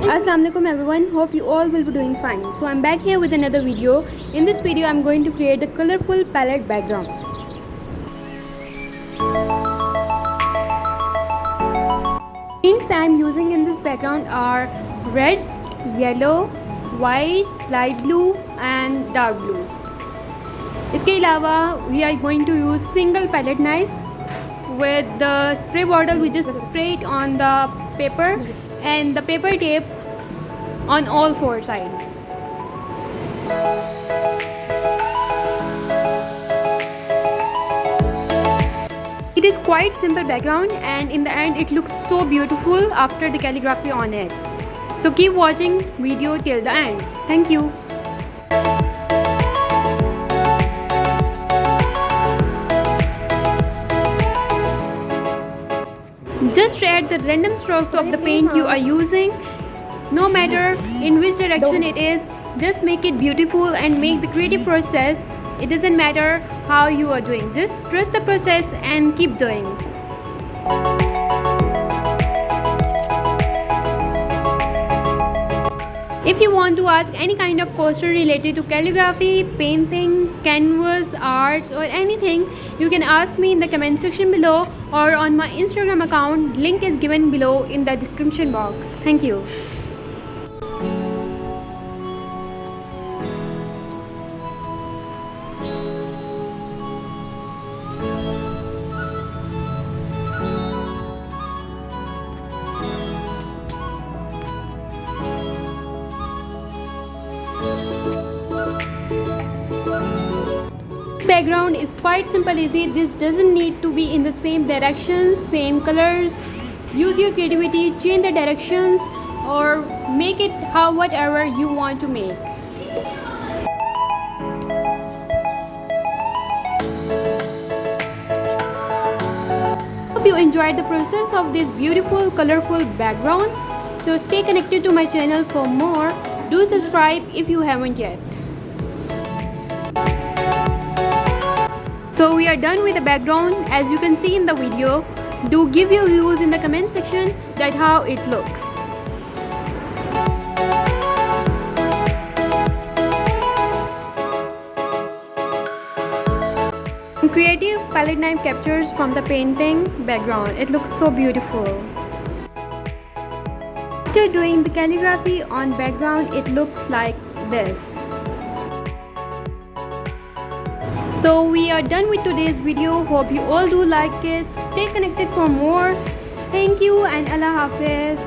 Assalamualaikum everyone, hope you all will be doing fine. So I'm back here with another video. In this video I'm going to create the colorful palette background. Paints I'm using in this background are red, yellow, white, light blue and dark blue. इसके अलावा we are going to use single palette knife with the spray bottle. We just spray it on the paper and the paper tape on all four sides. It is quite simple background and in the end it looks so beautiful after the calligraphy on it. So keep watching video till the end. Thank you. Just add the random strokes of the paint you are using. No matter in which direction it is, just make it beautiful and make the creative process. It doesn't matter how you are doing, just trust the process and keep doing. If you want to ask any kind of question related to calligraphy, painting, canvas, arts or anything, you can ask me in the comment section below or on my Instagram account. Link is given below in the description box. Thank you. Background is quite simple, easy. This doesn't need to be in the same directions, same colors. Use your creativity, change the directions or make it whatever you want to make. Hope you enjoyed the process of this beautiful colorful background. So stay connected to my channel for more. Do subscribe if you haven't yet. So we are done with the background as you can see in the video. Do give your views in the comment section that how it looks. Creative palette knife captures from the painting background. It looks so beautiful. After doing the calligraphy on background, it looks like this. So we are done with today's video. Hope you all do like it. Stay connected for more. Thank you and Allah Hafiz.